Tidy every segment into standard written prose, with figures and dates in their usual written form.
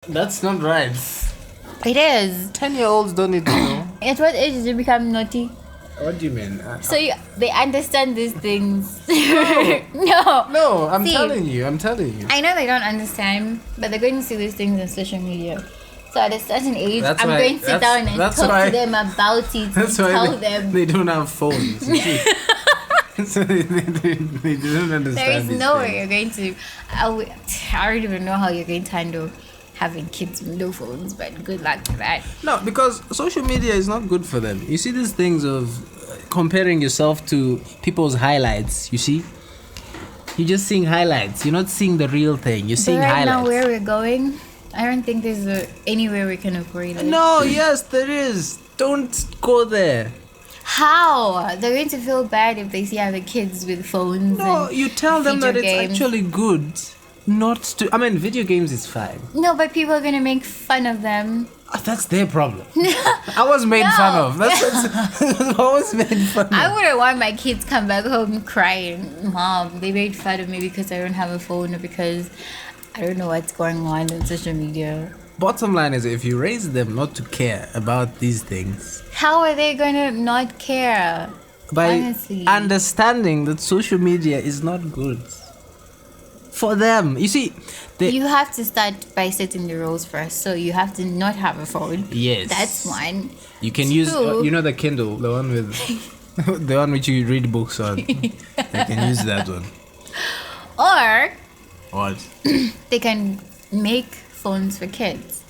That's not right. It is. 10-year-olds don't need to know. At what age did you become naughty? What do you mean? So they understand these things. No. No, I'm See, telling you. I know they don't understand, but they're going to see these things on social media. So at a certain age, That's I'm why- going to sit that's- down and that's talk why- to them about it. That's and why tell they, them they don't have phones. You see. So they don't understand. there is these no things. way you're going to. I don't even know how you're going to handle having kids with no phones, but good luck to that. No, because social media is not good for them. You see these things of comparing yourself to people's highlights. You see, you're just seeing highlights. You're not seeing the real thing. You're But seeing right now, highlights. where we're going, I don't think there's anywhere we can avoid it. No, yes, there is. Don't go there. How? They're going to feel bad if they see other kids with phones. No, and you tell them that video it's games. actually good not to. I mean, video games is fine. No, but people are going to make fun of them. That's their problem. I was made fun of. That's I was made fun of. I wouldn't want my kids come back home crying, Mom, they made fun of me because I don't have a phone or because I don't know what's going on social media. Bottom line is, if you raise them not to care about these things, How are they going to not care? by Honestly. understanding that social media is not good for them. You see, You have to start by setting the rules first. So you have to not have a phone. yes, That's one. you can use. Two. You know the Kindle, the one with, the one which you read books on. You can use that one. Or What? they can make phones for kids.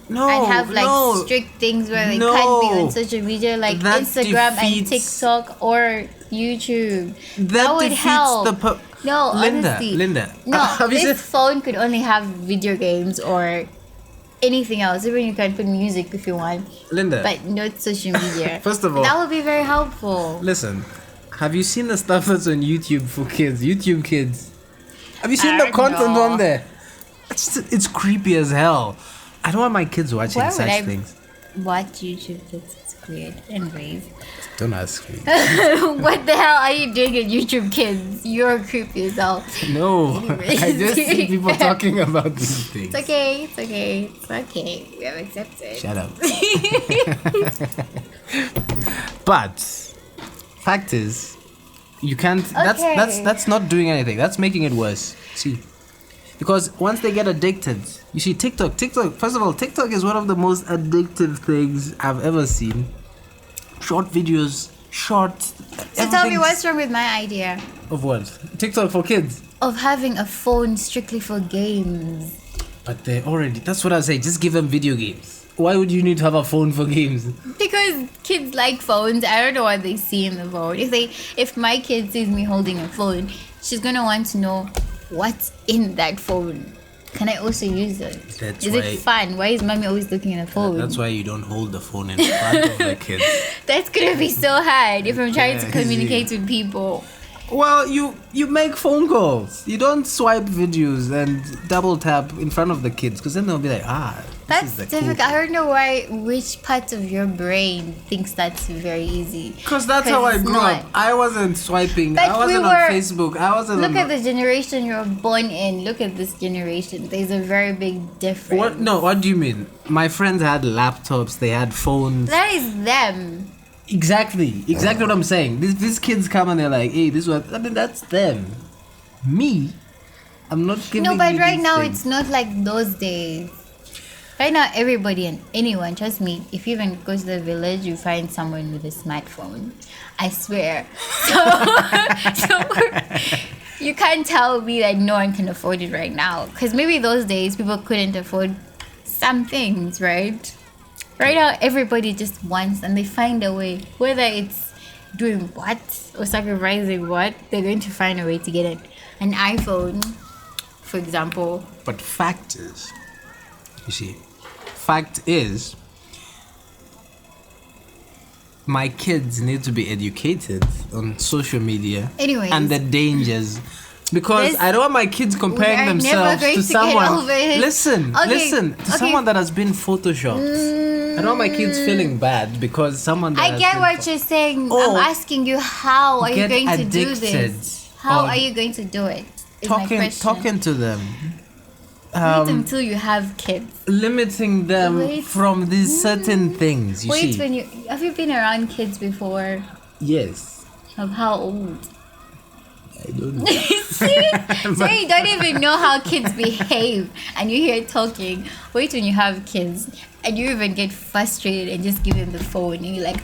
No, And have like no. strict things where they No. can't be on social media like That Instagram and defeats- TikTok or YouTube. That would defeats help. the No, Linda, honestly. Linda. No, have you this seen? phone could only have video games or anything else. Even you can put music if you want, Linda, but not social media. First of all- that would be very helpful. listen. Have you seen the stuff that's on YouTube for kids? YouTube Kids. Have you seen I the don't content know. on there? It's creepy as hell. I don't want my kids watching Why would such I things. watch YouTube? It's weird. Anyways, Don't ask me. what the hell are you doing at YouTube Kids? You're creepy as hell. No, Anyways. I just see people talking about these things. It's okay. It's okay. It's okay. We have accepted. Shut up. But fact is, you can't. Okay. That's not doing anything. That's making it worse. See, because once they get addicted, you see TikTok. First of all, TikTok is one of the most addictive things I've ever seen. Short videos, short. So tell me everything's- what's wrong with my idea of what? TikTok for kids. of having a phone strictly for games. But they already. That's what I say. Just give them video games. Why would you need to have a phone for games? Because kids like phones. I don't know what they see in the phone. If my kid sees me holding a phone, she's gonna want to know what's in that phone. Can I also use it? That's Is why- it fun? Why is mommy always looking at the phone? That's why you don't hold the phone in front of the kids. That's gonna be so hard if I'm trying to Yeah, communicate with people. Well, you make phone calls. You don't swipe videos and double tap in front of the kids, because then they'll be like, That's this is the difficult. cool I don't know which part of your brain thinks that's very easy. Because that's how I it's grew not. up. I wasn't swiping. But I wasn't we on were- Facebook. I wasn't Look on. at the generation you're born in. Look at this generation. There's a very big difference. What? No. What do you mean? My friends had laptops. They had phones. That is them. Exactly what I'm saying. These kids come and they're like, hey, this was. I mean, that's them. Me, I'm not giving. No, but you right these now things. it's not like those days. Right now, everybody and anyone, trust me, if you even go to the village, you find someone with a smartphone. I swear. So you can't tell me that no one can afford it right now. Because maybe those days people couldn't afford some things, right? Right now, everybody just wants and they find a way. Whether it's doing what or sacrificing what, they're going to find a way to get it. An iPhone, for example. But fact is, you see, fact is, my kids need to be educated on social media Anyways. and the dangers. Because This- I don't want my kids comparing we are never themselves going to to get someone. over it. Listen, Okay, listen, to okay. someone that has been photoshopped. I don't want my kids feeling bad because someone. That I has get been what you're saying. Oh, I'm asking you, how are you get going to do addicted this? How or are you going to do it? Is my question. talking to them. Wait until you have kids. limiting them Wait. from these certain things. You Wait, see? have you been around kids before? Yes. Of how old? I don't know. See? So you don't even know how kids behave and you hear talking. Wait when you have kids and you even get frustrated and just give them the phone and you're like,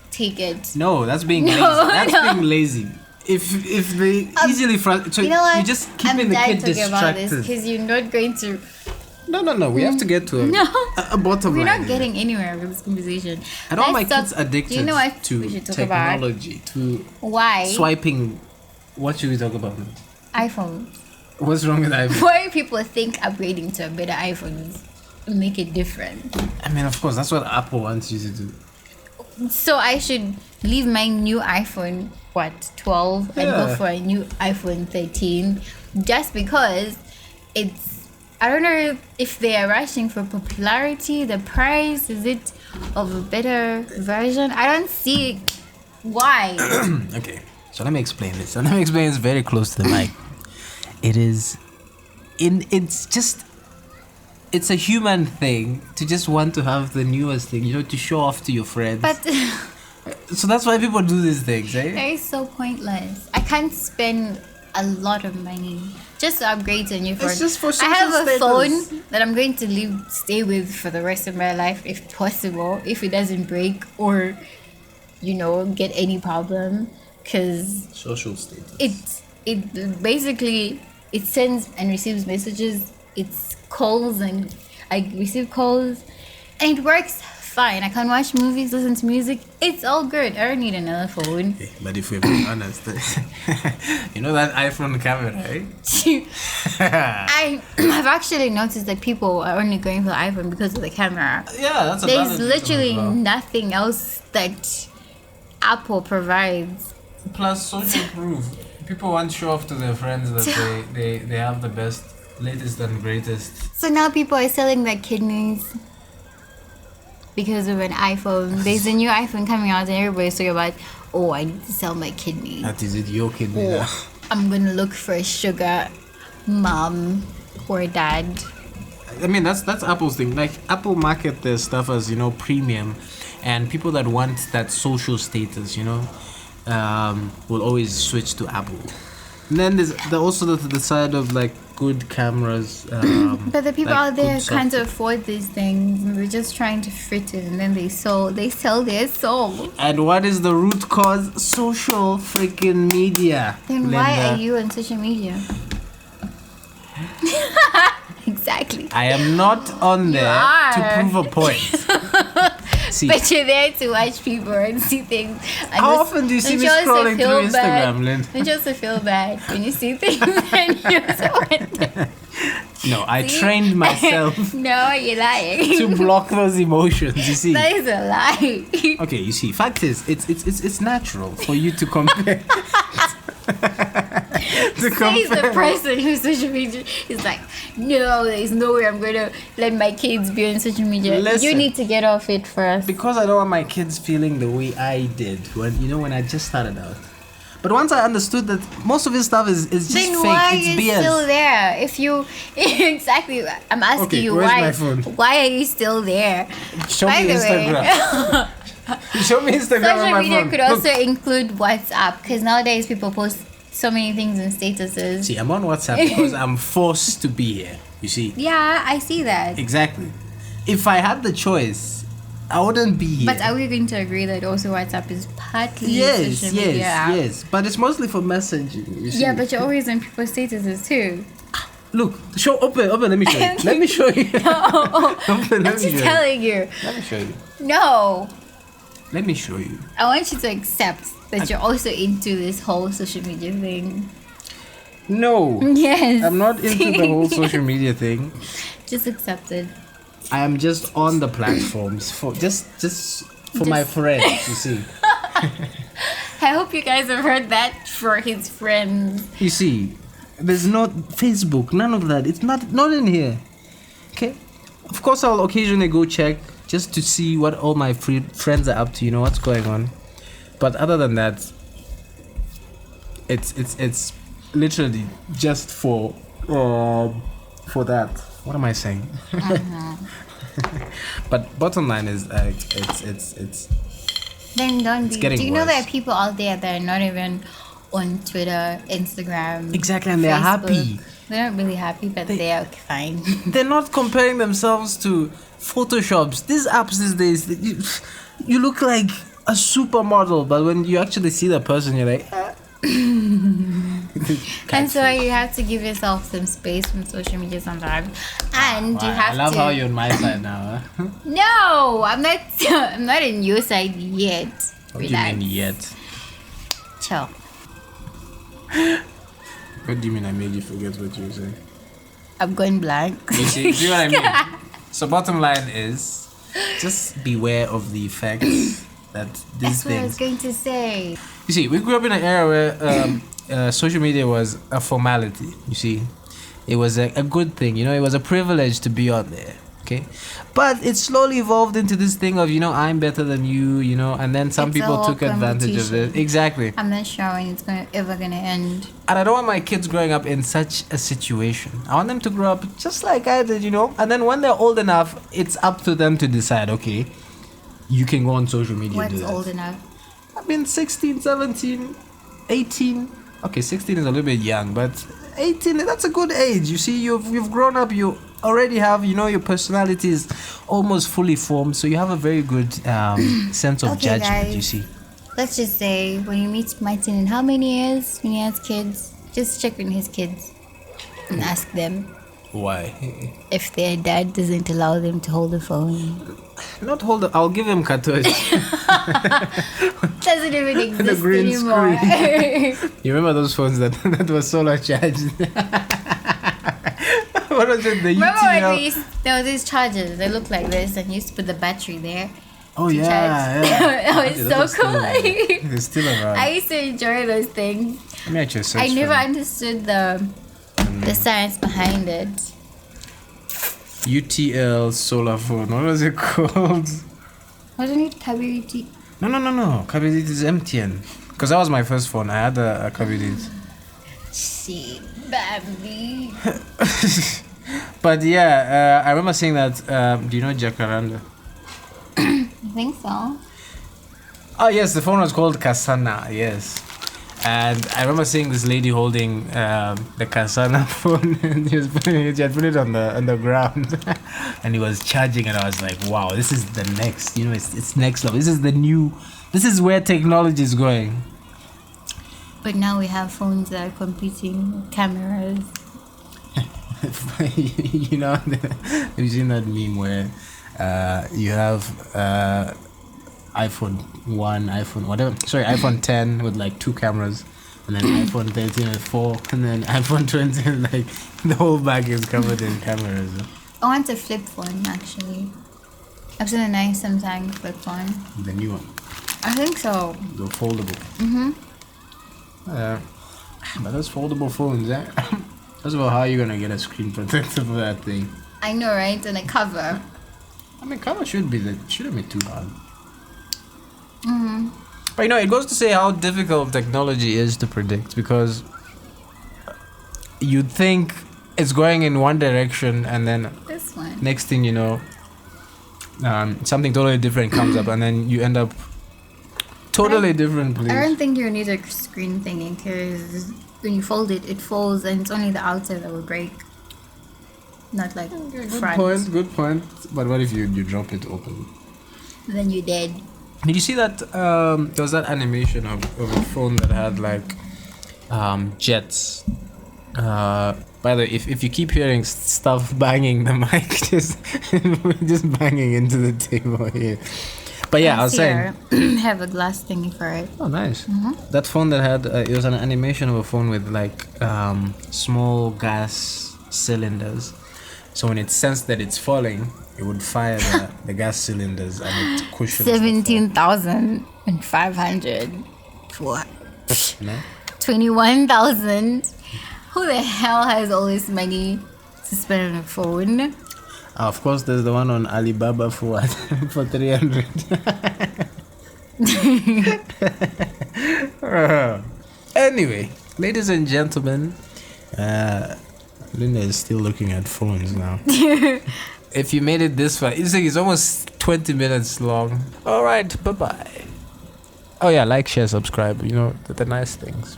take it. No, that's being No, lazy. That's no. being lazy. If they easily so You know what? you're just keeping I'm the done kid talking about this distracted. because you're not going to. No. We have to get to No. a bottom We're line. not getting anywhere with this conversation. I don't want my Let's kids talk- addicted Do you know what to we should talk about? technology, to Why swiping. What should we talk about? iPhones? What's wrong with iPhone? Why people think upgrading to a better iPhone make it different? I mean, of course, that's what Apple wants you to do. So I should leave my new iPhone, 12, and go Yeah. for a new iPhone 13 just because it's. I don't know if they are rushing for popularity. The price, is it of a better version? I don't see why. Okay, so let me explain this. So let me explain this very close to the mic. It is, it's a human thing to just want to have the newest thing, to show off to your friends. But So that's why people do these things, eh? they're so pointless. I can't spend a lot of money just to upgrade to a new phone. It's just for I social have a status. phone that I'm going to stay with for the rest of my life, if possible, if it doesn't break or, get any problem, because Social status. it basically it sends and receives messages. It's calls and I receive calls, and it works fine. I can watch movies, listen to music. It's all good. I don't need another phone. Okay, but if we're being honest, you know that iPhone camera, right? I have actually noticed that people are only going for the iPhone because of the camera. Yeah, that's There's literally nothing else that Apple provides. Plus social proof. People want to show off to their friends that they have the best, latest and greatest. So now people are selling their kidneys because of an iPhone. There's a new iPhone coming out and everybody's talking about, I need to sell my kidney. That is it, your kidney now. I'm gonna look for a sugar mom or dad. I mean, that's Apple's thing. Like, Apple market their stuff as, premium, and people that want that social status, will always switch to Apple. And then there's also the side of, like, good cameras. But the people like out there good can't software. afford these things. And they're just trying to fit it, and then they sell their soul. And what is the root cause? Social freaking media. Then why Linda. are you on social media? Exactly. I am not on there are. to prove a point. See, But you're there to watch people and see things. And how just- often do you see and me you also scrolling feel through bad. Instagram, Lynn? And you also feel bad when you see things and you also want No, I See? trained myself No, you're lying. to block those emotions. You see. That is a lie. Okay, you see, fact is, it's natural for you to compare. He's the person who's social media is like, no, there's no way I'm gonna let my kids be on social media. You Listen. need to get off it first. Because I don't want my kids feeling the way I did when I just started out. But once I understood that most of his stuff is just Then fake, why are it's you BS. still there? If you exactly, I'm asking Okay, you where's why. my phone? Why are you still there? Show By me the way, Instagram. Show me Instagram on social my media phone. could Look. also include WhatsApp because nowadays people post so many things in statuses. See, I'm on WhatsApp because I'm forced to be here. You see? Yeah, I see that. Exactly. If I had the choice, I wouldn't be here. But are we going to agree that also WhatsApp is partly yes, social media app? yes. But it's mostly for messaging. You see? Yeah, but you're always on people's statuses too. Look, open, let me show you. Let me show you. No, Open, I'm just telling you. Let me show you. No, Let me show you. I want you to accept that you're also into this whole social media thing. No. Yes. I'm not into the whole social media thing. Just accept it. I am just on the platforms for just for my friends, you see. I hope you guys have heard that for his friends. You see, there's not Facebook, none of that. It's not in here. Okay? Of course I'll occasionally go check just to see what all my friends are up to, what's going on. But other than that, it's literally just for that. What am I saying? But bottom line is it's Then don't be. getting Do you know there worse. are people out there that are not even on Twitter, Instagram? Exactly, and they're Facebook? happy. They're not really happy, but they are fine. They're not comparing themselves to Photoshops. These apps these days, you look like a supermodel, but when you actually see the person, you're like, And so you have to give yourself some space from social media sometimes, and you have I love to. how you're on my side now. Huh? No, I'm not. I'm not in your side yet. What do you mean yet? Chill. What do you mean I made you forget what you were saying? I'm going blank. You see what I mean? So bottom line is, just beware of the effects that these That's what I was things. going to say. You see, we grew up in an era where social media was a formality. You see, it was a good thing. You know, it was a privilege to be on there. Okay, but it slowly evolved into this thing of, you know, I'm better than you. You know, and then some It's a people whole took advantage of it. competition. Exactly. I'm not sure when it's ever gonna end. And I don't want my kids growing up in such a situation. I want them to grow up just like I did, you know. And then when they're old enough, it's up to them to decide, okay, you can go on social media and do What's that. old enough? I mean, 16, 17, 18. Okay, 16 is a little bit young, but 18, that's a good age. You see, you've grown up, you already have, you know, your personality is almost fully formed, so you have a very good sense of Okay, judgment, guys. you see. Let's just say when you meet Martin in how many years when he has kids, just check on his kids and ask them Why? if their dad doesn't allow them to hold the phone. Not hold it, I'll give him cartouche. Doesn't even exist green anymore. You remember those phones that was solar charged? What was it? The Remember UTL? when there were these chargers that looked like this and you used to put the battery there? Oh to yeah, charge. yeah. That was Okay, so those are cool. still- They're still around. I used to enjoy those things. Let me actually search I for never them. understood the science behind it. UTL solar phone. What was it called? Wasn't it Kabiriti? No. Kabidit is MTN. Because that was my first phone. I had a Kabidit. Shit, baby. But yeah, I remember seeing that. Do you know Jacaranda? I think so. Oh yes, the phone was called Kasana. Yes, and I remember seeing this lady holding the Kasana phone, and she had put it on the ground, and he was charging, and I was like, wow, this is the next. You know, it's next level. This is the new. This is where technology is going. But now we have phones that are competing with cameras. You know, have you seen that meme where you have iPhone 1, iPhone whatever, sorry, iPhone 10 with like 2 cameras, and then iPhone 13 and 4, and then iPhone 20 and like the whole back is covered in cameras. I want a flip phone actually. I've seen a nice Samsung flip phone. The new one, I think so. the foldable. Mm-hmm. But those foldable phones, first of all, how are you gonna get a screen protector for that thing? I know, right? And a cover. I mean, cover shouldn't be too hard. But you know, it goes to say how difficult technology is to predict, because you'd think it's going in one direction, and then This one. next thing you know, something totally different comes up, and then you end up totally different place. I don't think you need a screen thingy because when you fold it, it folds and it's only the outside that will break. Not like front. Good point. But what if you drop it open? Then you're dead. Did you see that there was that animation of a phone that had like jets? By the way, if you keep hearing stuff banging the mic, just banging into the table here. But yeah, I was saying. Have a glass thingy for it. Oh, nice. That phone that had it was an animation of a phone with like small gas cylinders. So when it sensed that it's falling, it would fire the gas cylinders and it cushions. 17,500 for You know? 21,000. Who the hell has all this money to spend on a phone? Of course, there's the one on Alibaba for what? For 300. Anyway, ladies and gentlemen, Linda is still looking at phones now. If you made it this far, it's almost 20 minutes long. Alright, bye-bye. Oh yeah, like, share, subscribe, you know, the nice things.